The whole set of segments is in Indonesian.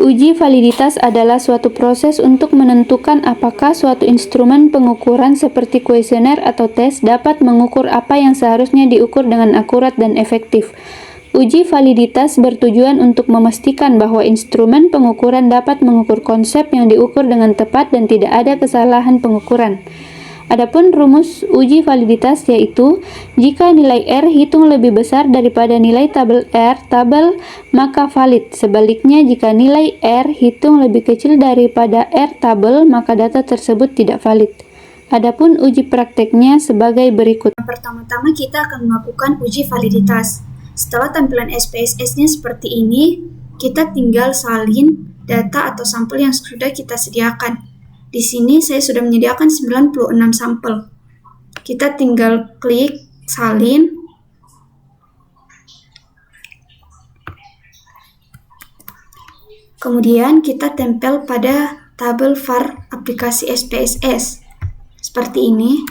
Uji validitas adalah suatu proses untuk menentukan apakah suatu instrumen pengukuran seperti kuesioner atau tes dapat mengukur apa yang seharusnya diukur dengan akurat dan efektif. Uji validitas bertujuan untuk memastikan bahwa instrumen pengukuran dapat mengukur konsep yang diukur dengan tepat dan tidak ada kesalahan pengukuran. Adapun rumus uji validitas yaitu, jika nilai R hitung lebih besar daripada nilai tabel R tabel, maka valid. Sebaliknya, jika nilai R hitung lebih kecil daripada R tabel, maka data tersebut tidak valid. Adapun uji prakteknya sebagai berikut. Pertama-tama kita akan melakukan uji validitas. Setelah tampilan SPSS-nya seperti ini, kita tinggal salin data atau sampel yang sudah kita sediakan. Di sini saya sudah menyediakan 96 sampel. Kita tinggal klik salin. Kemudian kita tempel pada tabel var aplikasi SPSS. Seperti ini.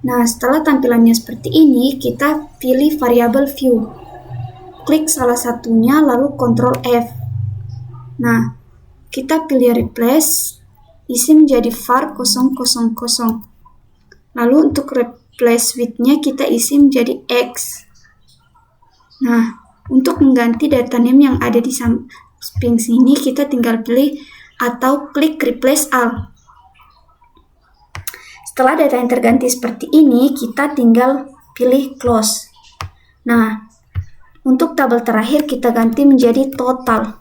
Nah, setelah tampilannya seperti ini, kita pilih variabel view. Klik salah satunya lalu Ctrl F. Nah, kita pilih replace, isi menjadi var 000. Lalu untuk replace with-nya kita isi menjadi X. Nah, untuk mengganti data name yang ada di samping sini, kita tinggal pilih atau klik replace all. Setelah data yang terganti seperti ini, kita tinggal pilih close. Nah, untuk tabel terakhir kita ganti menjadi total.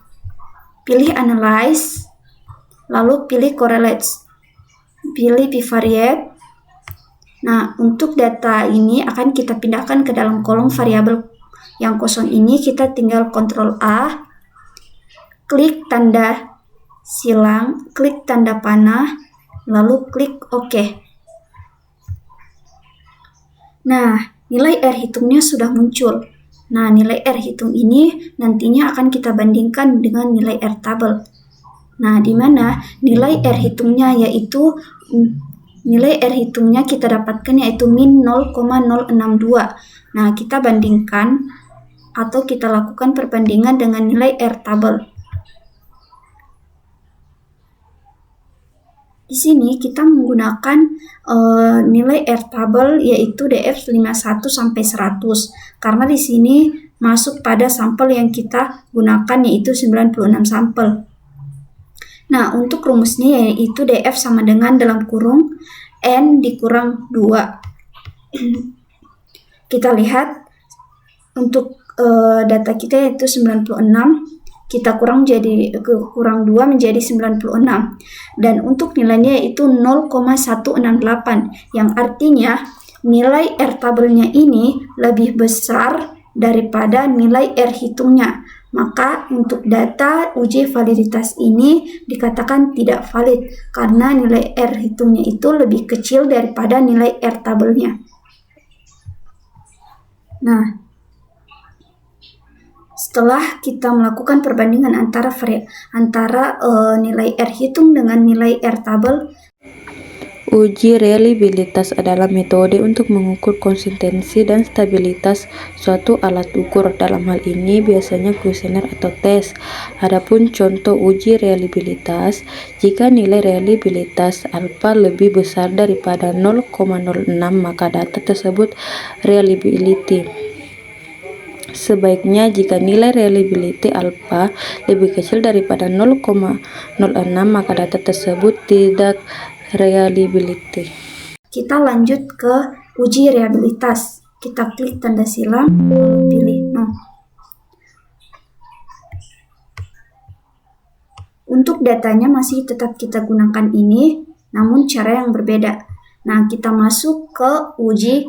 Pilih analyze, lalu pilih correlates, pilih bivariate. Nah, untuk data ini akan kita pindahkan ke dalam kolom variabel yang kosong ini. Kita tinggal Ctrl A, klik tanda silang, klik tanda panah, lalu klik OK. Nah, nilai R hitungnya sudah muncul. Nah, nilai R hitung ini nantinya akan kita bandingkan dengan nilai R tabel. Nah, di mana nilai R hitungnya yaitu nilai R hitungnya kita dapatkan yaitu min 0,062. Nah, kita bandingkan atau kita lakukan perbandingan dengan nilai R tabel. Di sini kita menggunakan nilai R tabel yaitu DF51 sampai 100 karena di sini masuk pada sampel yang kita gunakan yaitu 96 sampel. Nah, untuk rumusnya yaitu DF sama dengan dalam kurung N dikurang 2. Kita lihat untuk data kita yaitu 96, kita kurang 2 menjadi 96. Dan untuk nilainya yaitu 0,168 yang artinya nilai R tabelnya ini lebih besar daripada nilai R hitungnya. Maka untuk data uji validitas ini dikatakan tidak valid karena nilai R hitungnya itu lebih kecil daripada nilai R tabelnya. Nah, setelah kita melakukan perbandingan antara nilai R hitung dengan nilai R tabel, uji reliabilitas adalah metode untuk mengukur konsistensi dan stabilitas suatu alat ukur. Dalam hal ini biasanya kuesioner atau tes. Adapun contoh uji reliabilitas, jika nilai reliabilitas alfa lebih besar daripada 0,06 maka data tersebut reliability. Sebaiknya jika nilai reliability alpha lebih kecil daripada 0,06 maka data tersebut tidak reliability. Kita lanjut ke uji reliabilitas. Kita klik tanda silang, lalu pilih no. Untuk datanya masih tetap kita gunakan ini, namun cara yang berbeda. Nah, kita masuk ke uji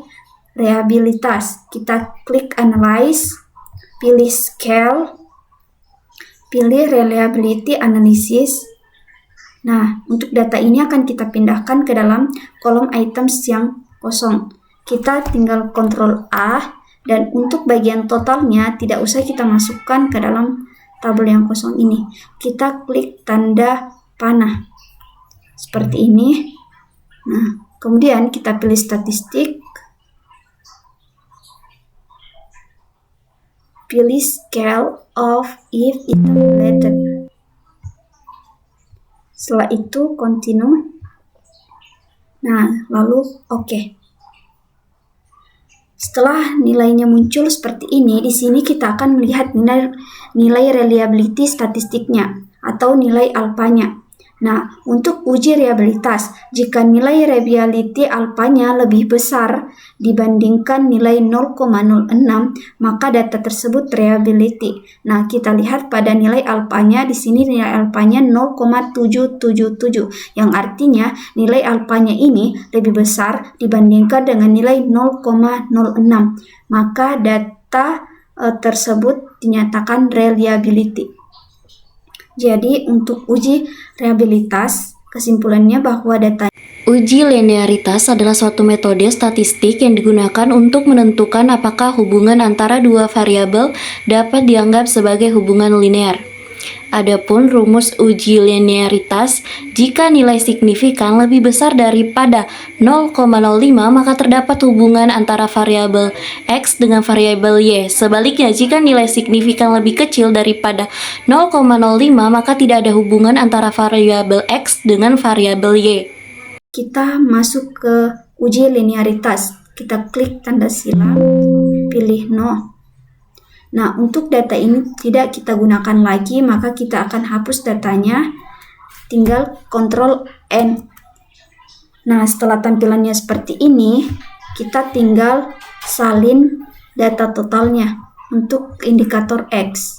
reliabilitas. Kita klik analyze, pilih scale, pilih reliability analysis. Nah, untuk data ini akan kita pindahkan ke dalam kolom items yang kosong. Kita tinggal Ctrl A, dan untuk bagian totalnya tidak usah kita masukkan ke dalam tabel yang kosong ini. Kita klik tanda panah seperti ini. Nah, kemudian kita pilih statistik. pilih scale of if interpolated. Setelah itu continue. Nah, lalu oke. Setelah nilainya muncul seperti ini, di sini kita akan melihat nilai reliability statistiknya atau nilai alfanya. Nah, untuk uji reliabilitas, jika nilai reliability alfanya lebih besar dibandingkan nilai 0,06, maka data tersebut reliability. Nah, kita lihat pada nilai alfanya, di sini nilai alfanya 0,777, yang artinya nilai alfanya ini lebih besar dibandingkan dengan nilai 0,06. Maka data tersebut dinyatakan reliability. Jadi untuk uji reliabilitas, kesimpulannya bahwa data Uji linearitas adalah suatu metode statistik yang digunakan untuk menentukan apakah hubungan antara dua variabel dapat dianggap sebagai hubungan linear. Adapun rumus uji linearitas, jika nilai signifikan lebih besar daripada 0,05 maka terdapat hubungan antara variabel X dengan variabel Y. Sebaliknya, jika nilai signifikan lebih kecil daripada 0,05 maka tidak ada hubungan antara variabel X dengan variabel Y. Kita masuk ke uji linearitas. Kita klik tanda silang, pilih no. Nah, untuk data ini tidak kita gunakan lagi, maka kita akan hapus datanya, tinggal Ctrl N. Nah, setelah tampilannya seperti ini, kita tinggal salin data totalnya untuk indikator X.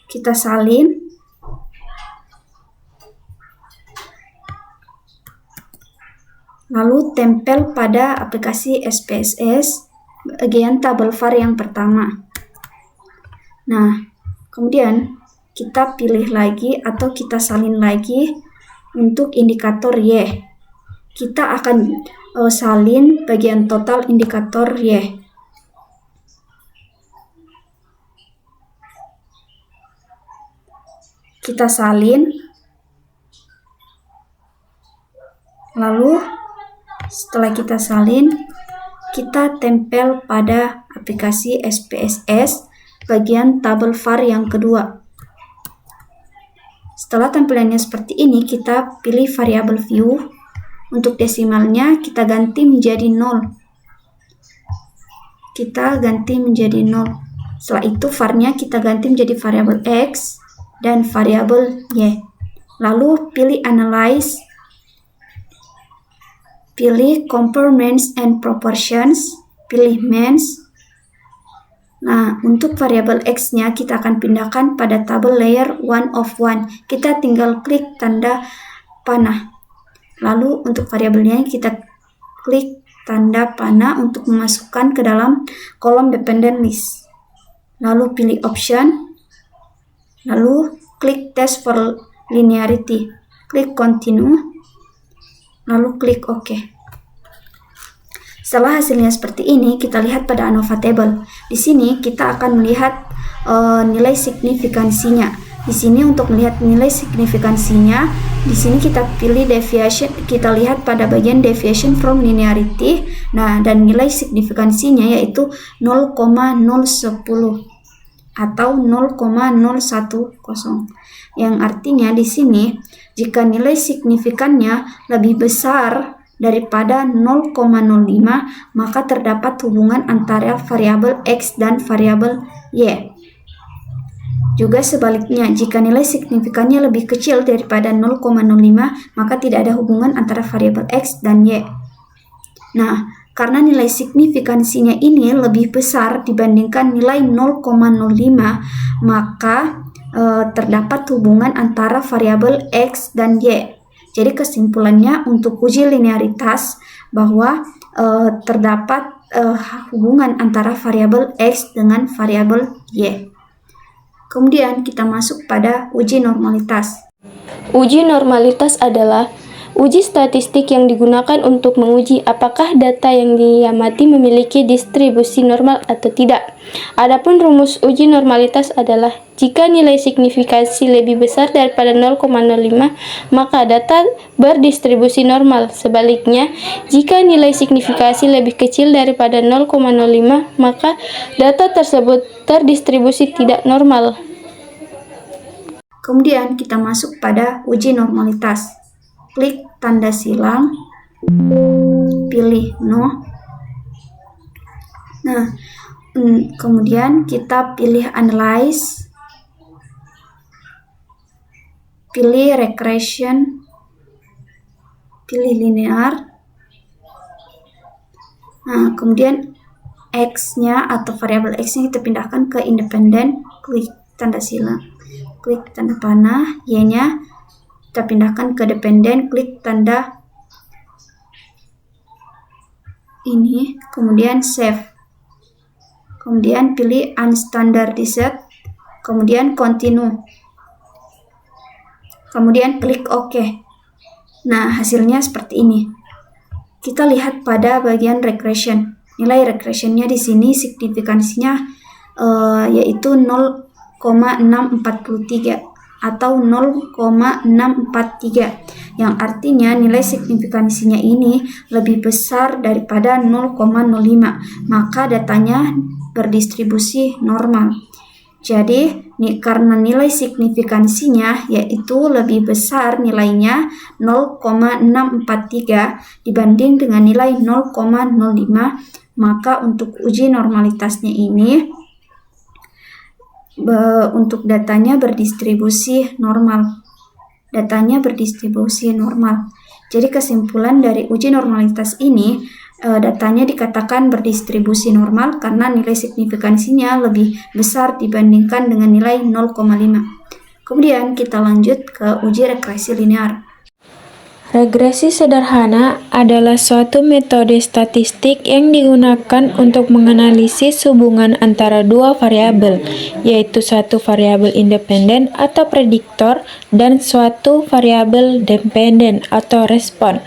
Kita salin. Lalu tempel pada aplikasi SPSS bagian tabel var yang pertama. Nah, kemudian kita pilih lagi atau kita salin lagi untuk indikator Y. Kita akan salin bagian total indikator Y. Kita salin. Lalu setelah kita salin, kita tempel pada aplikasi SPSS bagian tabel var yang kedua. Setelah tampilannya seperti ini, kita pilih variabel view. Untuk desimalnya kita ganti menjadi 0. Kita ganti menjadi 0. Setelah itu var-nya kita ganti menjadi variabel X dan variabel Y. Lalu pilih analyze. Pilih compare means and proportions, pilih means. Nah, untuk variabel X-nya kita akan pindahkan pada tabel layer 1 of 1. Kita tinggal klik tanda panah. Lalu untuk variabelnya kita klik tanda panah untuk memasukkan ke dalam kolom dependent list. Lalu pilih option. Lalu klik test for linearity. Klik continue. Lalu klik OK. Setelah hasilnya seperti ini, kita lihat pada ANOVA table. Di sini kita akan melihat nilai signifikansinya. Di sini untuk melihat nilai signifikansinya, di sini kita pilih deviation, kita lihat pada bagian deviation from linearity. Nah, dan nilai signifikansinya yaitu 0,010 atau 0,010. Yang artinya di sini jika nilai signifikannya lebih besar daripada 0,05 maka terdapat hubungan antara variabel X dan variabel Y. Juga sebaliknya, jika nilai signifikannya lebih kecil daripada 0,05 maka tidak ada hubungan antara variabel X dan Y. Nah, karena nilai signifikansinya ini lebih besar dibandingkan nilai 0,05 maka terdapat hubungan antara variabel X dan Y. Jadi kesimpulannya untuk uji linearitas bahwa terdapat hubungan antara variabel X dengan variabel Y. Kemudian kita masuk pada uji normalitas. Uji normalitas adalah Uji statistik yang digunakan untuk menguji apakah data yang diamati memiliki distribusi normal atau tidak. Adapun rumus uji normalitas adalah jika nilai signifikansi lebih besar daripada 0,05, maka data berdistribusi normal. Sebaliknya, jika nilai signifikansi lebih kecil daripada 0,05, maka data tersebut terdistribusi tidak normal. Kemudian kita masuk pada uji normalitas. Klik tanda silang, pilih no. Nah, kemudian kita pilih analyze, pilih regression, pilih linear. Nah, kemudian X-nya atau variabel X-nya kita pindahkan ke independen, klik tanda silang, klik tanda panah, Y-nya kita pindahkan ke dependen, klik tanda ini, kemudian save. Kemudian pilih unstandardized, kemudian continue. Kemudian klik OK. Nah, hasilnya seperti ini. Kita lihat pada bagian regression. Nilai regressionnya di sini signifikansinya yaitu 0,643 atau 0,643, yang artinya nilai signifikansinya ini lebih besar daripada 0,05, maka datanya berdistribusi normal. Jadi karena nilai signifikansinya yaitu lebih besar nilainya 0,643 dibanding dengan nilai 0,05, maka untuk uji normalitasnya ini untuk datanya berdistribusi normal. Jadi kesimpulan dari uji normalitas ini, datanya dikatakan berdistribusi normal karena nilai signifikansinya lebih besar dibandingkan dengan nilai 0,5. Kemudian kita lanjut ke uji regresi linear. Regresi sederhana adalah suatu metode statistik yang digunakan untuk menganalisis hubungan antara dua variabel, yaitu suatu variabel independen atau prediktor dan suatu variabel dependen atau respon.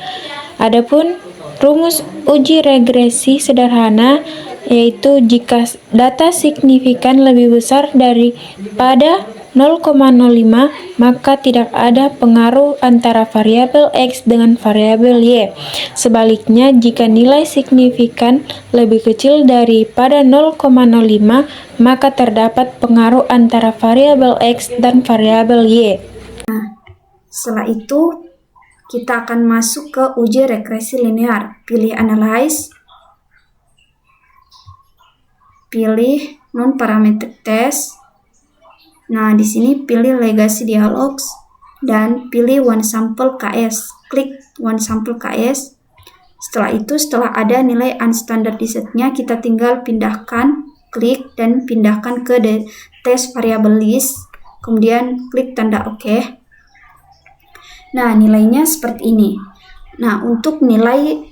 Adapun rumus uji regresi sederhana yaitu jika data signifikan lebih besar daripada 0,05, maka tidak ada pengaruh antara variabel X dengan variabel Y. Sebaliknya, jika nilai signifikan lebih kecil daripada 0,05, maka terdapat pengaruh antara variabel X dan variabel Y. Nah, setelah itu kita akan masuk ke uji regresi linear. Pilih analyze, pilih non-parametric test. Nah, di sini pilih legacy dialogs dan pilih one sample KS. Klik one sample KS. Setelah itu, setelah ada nilai unstandardized-nya, kita tinggal pindahkan, klik dan pindahkan ke test variable list. Kemudian klik tanda OK. Nah, nilainya seperti ini. Nah, untuk nilai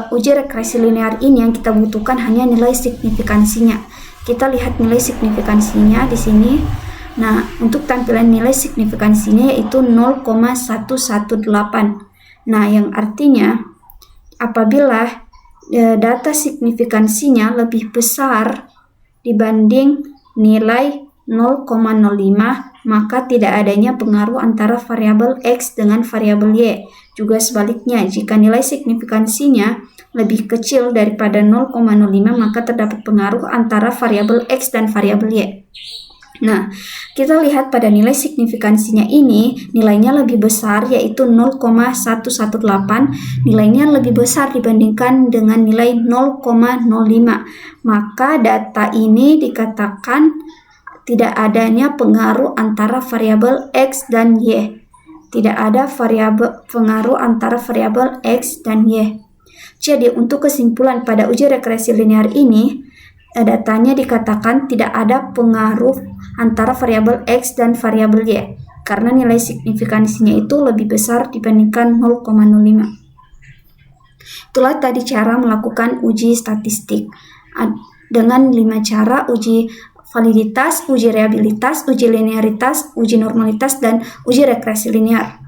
uji regresi linear ini yang kita butuhkan hanya nilai signifikansinya. Kita lihat nilai signifikansinya di sini. Nah, untuk tampilan nilai signifikansinya yaitu 0,118. Nah, yang artinya apabila data signifikansinya lebih besar dibanding nilai 0,05, maka tidak adanya pengaruh antara variabel X dengan variabel Y. Juga sebaliknya, jika nilai signifikansinya lebih kecil daripada 0,05, maka terdapat pengaruh antara variabel X dan variabel Y. Nah, kita lihat pada nilai signifikansinya ini, nilainya lebih besar yaitu 0,118, nilainya lebih besar dibandingkan dengan nilai 0,05. Maka data ini dikatakan tidak adanya pengaruh antara variabel X dan Y. Tidak ada pengaruh antara variabel X dan Y. Jadi, untuk kesimpulan pada uji regresi linear ini, datanya dikatakan tidak ada pengaruh antara variabel X dan variabel Y karena nilai signifikansinya itu lebih besar dibandingkan 0,05. Itulah tadi cara melakukan uji statistik dengan 5 cara: uji validitas, uji reliabilitas, uji linearitas, uji normalitas, dan uji regresi linear.